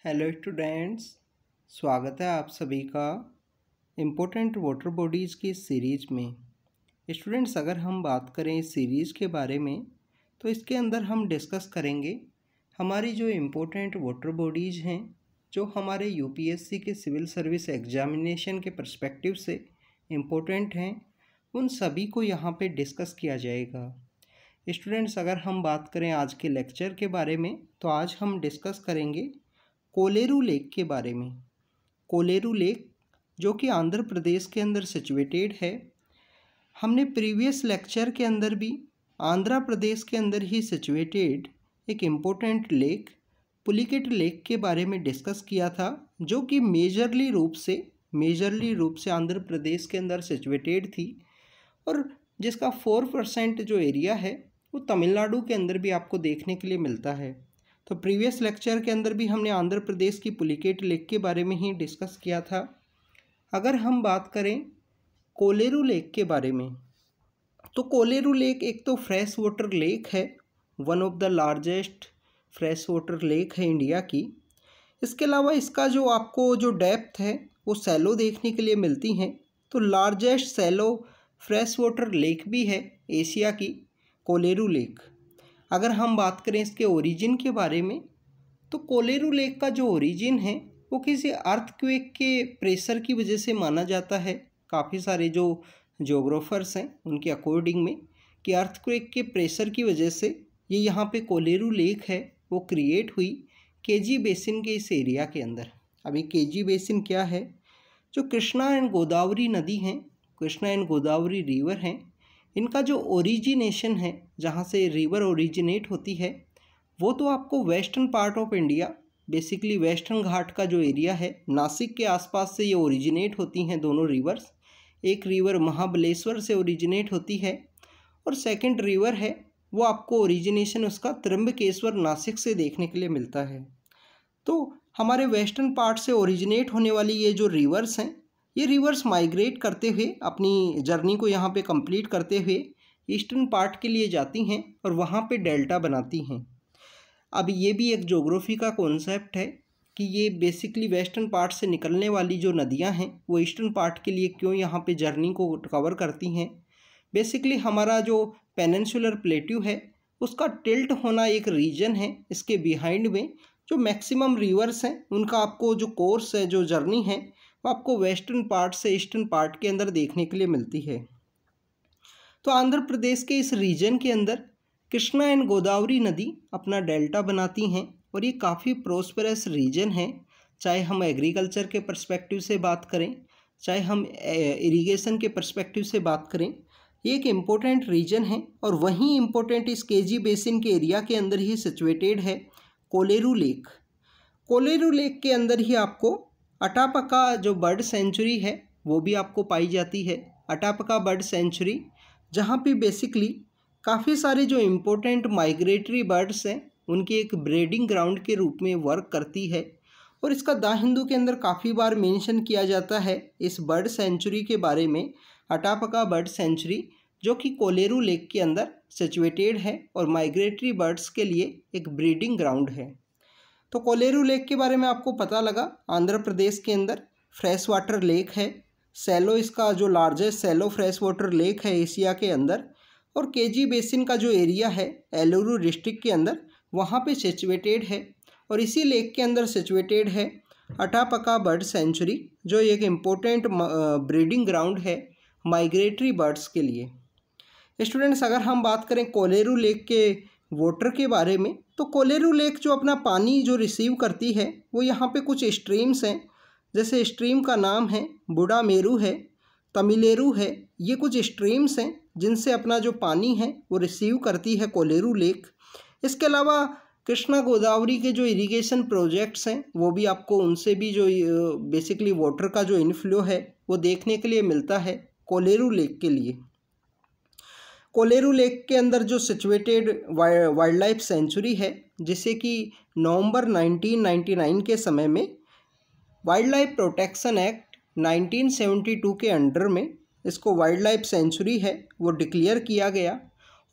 Hello students, स्वागत है आप सभी का इम्पोर्टेंट वाटर बॉडीज़ की सीरीज़ में। स्टूडेंट्स, अगर हम बात करें इस सीरीज़ के बारे में तो इसके अंदर हम डिस्कस करेंगे हमारी जो इम्पोर्टेंट वाटर बॉडीज़ हैं जो हमारे यूपीएससी के सिविल सर्विस एग्जामिनेशन के पर्सपेक्टिव से इम्पोर्टेंट हैं, उन सभी को यहाँ पे डिस्कस किया जाएगा। स्टूडेंट्स, अगर हम बात करें आज के लेक्चर के बारे में तो आज हम डिस्कस करेंगे कोलेरू लेक के बारे में। कोलेरू लेक जो कि आंध्र प्रदेश के अंदर सिचुएटेड है। हमने प्रीवियस लेक्चर के अंदर भी आंध्र प्रदेश के अंदर ही सिचुएटेड एक इम्पोर्टेंट लेक पुलिकेट लेक के बारे में डिस्कस किया था, जो कि मेजरली रूप से आंध्र प्रदेश के अंदर सिचुएटेड थी और जिसका 4% जो एरिया है वो तमिलनाडु के अंदर भी आपको देखने के लिए मिलता है। तो प्रीवियस लेक्चर के अंदर भी हमने आंध्र प्रदेश की पुलिकेट लेक के बारे में ही डिस्कस किया था। अगर हम बात करें कोलेरू लेक के बारे में तो कोलेरू लेक एक तो फ्रेश वाटर लेक है, one of the largest fresh water lake है इंडिया की। इसके अलावा इसका जो आपको जो डेप्थ है वो सैलो देखने के लिए मिलती हैं। तो largest shallow fresh water lake भी है एशिया की कोलेरू लेक। अगर हम बात करें इसके ओरिजिन के बारे में तो कोलेरू लेक का जो ओरिजिन है वो किसी अर्थक्वेक के प्रेशर की वजह से माना जाता है। काफ़ी सारे जो ज्योग्राफर्स हैं उनके अकॉर्डिंग में कि अर्थक्वेक के प्रेशर की वजह से ये यहाँ पे कोलेरू लेक है वो क्रिएट हुई केजी बेसिन के इस एरिया के अंदर। अभी केजी बेसिन क्या है? जो कृष्णा एंड गोदावरी नदी हैं, कृष्णा एंड गोदावरी रिवर हैं, इनका जो ओरिजिनेशन है, जहाँ से रिवर ओरिजिनेट होती है, वो तो आपको western part of India, basically western Ghat का जो एरिया है, नासिक के आसपास से ये ओरिजिनेट होती हैं दोनों रिवर्स। एक रिवर महाबलेश्वर से ओरिजिनेट होती है और सेकंड रिवर है वो आपको ओरिजिनेशन उसका त्र्यंबकेश्वर नासिक से देखने के लिए मिलता है। तो हमारे वेस्टर्न पार्ट से ओरिजिनेट होने वाली ये जो रिवर्स हैं, ये रिवर्स माइग्रेट करते हुए अपनी जर्नी को यहाँ पे कंप्लीट करते हुए ईस्टर्न पार्ट के लिए जाती हैं और वहाँ पे डेल्टा बनाती हैं। अब ये भी एक ज्योग्राफी का कॉन्सेप्ट है कि ये बेसिकली वेस्टर्न पार्ट से निकलने वाली जो नदियाँ हैं वो ईस्टर्न पार्ट के लिए क्यों यहाँ पे जर्नी को कवर करती हैं। बेसिकली हमारा जो पेनिनसुलर प्लेट्यू है उसका टिल्ट होना एक रीजन है। इसके बिहाइंड में जो मैक्सिमम रिवर्स हैं उनका आपको जो कोर्स है, जो जर्नी है, वो आपको वेस्टर्न पार्ट से ईस्टर्न पार्ट के अंदर देखने के लिए मिलती है। तो आंध्र प्रदेश के इस रीजन के अंदर कृष्णा एंड गोदावरी नदी अपना डेल्टा बनाती हैं और ये काफ़ी प्रोस्पेरस रीजन है। चाहे हम एग्रीकल्चर के पर्सपेक्टिव से बात करें, चाहे हम इरिगेशन के पर्सपेक्टिव से बात करें, ये एक इम्पोर्टेंट रीजन है। और वहीं इम्पोर्टेंट इस केजी बेसिन के एरिया के अंदर ही सिचुएटेड है कोलेरू लेक। कोलेरू लेक के अंदर ही आपको अटापका जो बर्ड सेंचुरी है वो भी आपको पाई जाती है। अटापका बर्ड सेंचुरी जहाँ पे बेसिकली काफ़ी सारे जो इम्पोर्टेंट माइग्रेटरी बर्ड्स हैं उनकी एक ब्रीडिंग ग्राउंड के रूप में वर्क करती है। और इसका द हिंदू के अंदर काफ़ी बार मेंशन किया जाता है इस बर्ड सेंचुरी के बारे में, अटापका बर्ड सेंचुरी, जो कि कोलेरू लेक के अंदर सिचुएटेड है और माइग्रेटरी बर्ड्स के लिए एक ब्रीडिंग ग्राउंड है। तो कोलेरू लेक के बारे में आपको पता लगा, आंध्र प्रदेश के अंदर फ्रेश वाटर लेक है। सैलो इसका जो largest shallow fresh water lake है एशिया के अंदर। और केजी बेसिन का जो एरिया है एलुरु डिस्ट्रिक्ट के अंदर, वहाँ पे सिचुएटेड है। और इसी लेक के अंदर सिचुएटेड है अटापका बर्ड सेंचुरी, जो एक इम्पोर्टेंट ब्रीडिंग ग्राउंड है माइग्रेटरी बर्ड्स के लिए। स्टूडेंट्स, अगर हम बात करें कोलेरू लेक के वाटर के बारे में तो कोलेरू लेक जो अपना पानी जो रिसीव करती है वो यहाँ पे कुछ स्ट्रीम्स हैं। जैसे स्ट्रीम का नाम है बुडामेरू है, तमिलेरू है, ये कुछ स्ट्रीम्स हैं जिनसे अपना जो पानी है वो रिसीव करती है कोलेरू लेक। इसके अलावा कृष्णा गोदावरी के जो इरिगेशन प्रोजेक्ट्स हैं वो भी आपको उनसे भी जो बेसिकली वाटर का जो इनफ्लो है वो देखने के लिए मिलता है कोलेरू लेक के लिए। कोलेरू लेक के अंदर जो सिचुएटेड वाइल्ड लाइफ सेंचुरी है, जिसे कि नवंबर 1999 के समय में वाइल्ड लाइफ प्रोटेक्शन एक्ट 1972 के अंडर में इसको वाइल्ड लाइफ सेंचुरी है वो डिक्लेयर किया गया।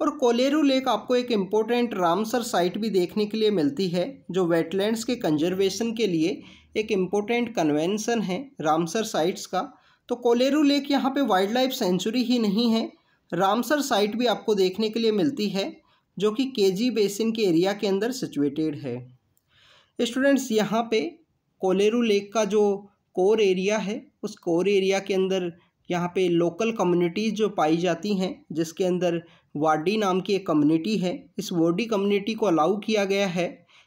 और कोलेरू लेक आपको एक इम्पोर्टेंट रामसर साइट भी देखने के लिए मिलती है, जो वेटलैंड्स के कंजर्वेशन के लिए एक इम्पोर्टेंट कन्वेंशन है रामसर साइट्स का। तो कोलेरू लेक यहाँ पे वाइल्ड लाइफ सेंचुरी ही नहीं है, रामसर साइट भी आपको देखने के लिए मिलती है, जो कि केजी बेसिन के एरिया के अंदर सिचुएटेड है। स्टूडेंट्स, यहाँ पे कोलेरू लेक का जो कोर एरिया है, उस कोर एरिया के अंदर यहाँ पे लोकल कम्युनिटीज़ जो पाई जाती हैं, जिसके अंदर वाडी नाम की एक कम्युनिटी है। इस वाडी कम्युनिटी को अलाउ किया गया है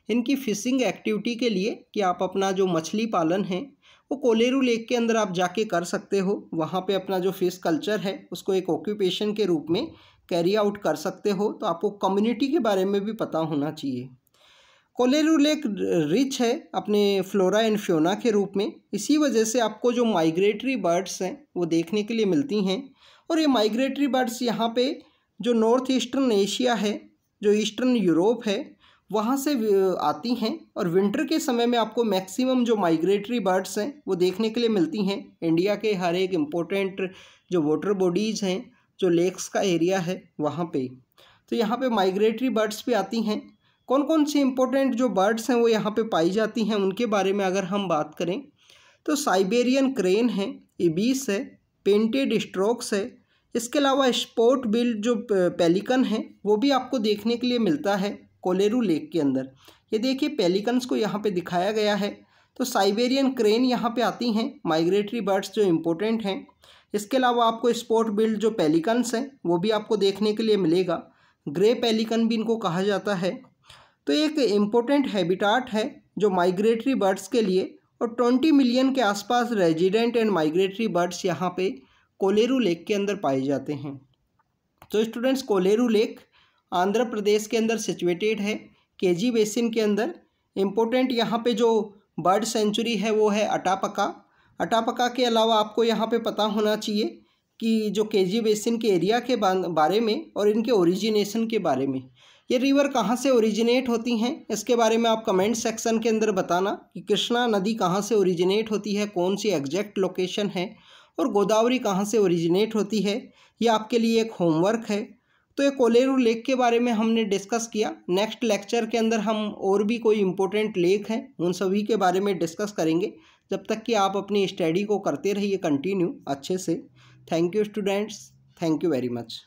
इनकी फ़िशिंग एक्टिविटी के लिए कि आप अपना जो मछली पालन है वो कोलेरू लेक के अंदर आप जाके कर सकते हो। वहाँ पे अपना जो फ़िश कल्चर है उसको एक ऑक्यूपेशन के रूप में कैरी आउट कर सकते हो। तो आपको कम्युनिटी के बारे में भी पता होना चाहिए। कोलेरू लेक रिच है अपने फ्लोरा एंड फ्योना के रूप में, इसी वजह से आपको जो माइग्रेटरी बर्ड्स हैं वो देखने के लिए मिलती हैं। और ये माइग्रेटरी बर्ड्स यहाँ पे जो नॉर्थ ईस्टर्न एशिया है, जो ईस्टर्न यूरोप है, वहाँ से आती हैं। और विंटर के समय में आपको मैक्सिमम जो माइग्रेटरी बर्ड्स हैं वो देखने के लिए मिलती हैं इंडिया के हर एक इम्पोर्टेंट जो वाटर बॉडीज़ हैं, जो लेक्स का एरिया है वहाँ पे। तो यहाँ पे माइग्रेटरी बर्ड्स भी आती हैं। कौन कौन सी इम्पोर्टेंट जो बर्ड्स हैं वो यहाँ पे पाई जाती हैं, उनके बारे में अगर हम बात करें तो साइबेरियन क्रेन है, इबीस है, पेंटेड स्ट्रोक्स है। इसके अलावा स्पॉट बिल्ड जो पेलिकन है वो भी आपको देखने के लिए मिलता है कोलेरू लेक के अंदर। ये देखिए पेलिकन्स को यहाँ पे दिखाया गया है। तो साइबेरियन क्रेन यहाँ पे आती हैं, माइग्रेटरी बर्ड्स जो इम्पोर्टेंट हैं। इसके अलावा आपको स्पॉट बिल्ड जो पेलिकन्स हैं वो भी आपको देखने के लिए मिलेगा। ग्रे पेलिकन भी इनको कहा जाता है। तो एक इम्पोर्टेंट हैबिटाट है जो माइग्रेटरी बर्ड्स के लिए, और 20 मिलियन के आसपास रेजिडेंट एंड माइग्रेटरी बर्ड्स यहाँ पे कोलेरू लेक के अंदर पाए जाते हैं। तो स्टूडेंट्स, कोलेरू लेक आंध्र प्रदेश के अंदर सिचुएटेड है, केजी बेसिन के अंदर। इम्पोर्टेंट यहाँ पे जो बर्ड सेंचुरी है वो है अटापका। अटापका के अलावा आपको यहाँ पे पता होना चाहिए कि जो केजी बेसिन के एरिया के बारे में और इनके ओरिजिनेशन के बारे में, ये रिवर कहाँ से ओरिजिनेट होती हैं इसके बारे में आप कमेंट सेक्शन के अंदर बताना कि कृष्णा नदी कहाँ से ओरिजिनेट होती है, कौन सी एग्जैक्ट लोकेशन है, और गोदावरी कहाँ से ओरिजिनेट होती है। ये आपके लिए एक होमवर्क है। तो ये कोलेरू लेक के बारे में हमने डिस्कस किया। नेक्स्ट लेक्चर के अंदर हम और भी कोई इम्पोर्टेंट लेक हैं उन सभी के बारे में डिस्कस करेंगे। जब तक कि आप अपनी स्टडी को करते रहिए कंटिन्यू अच्छे से। Thank you students, thank you very much.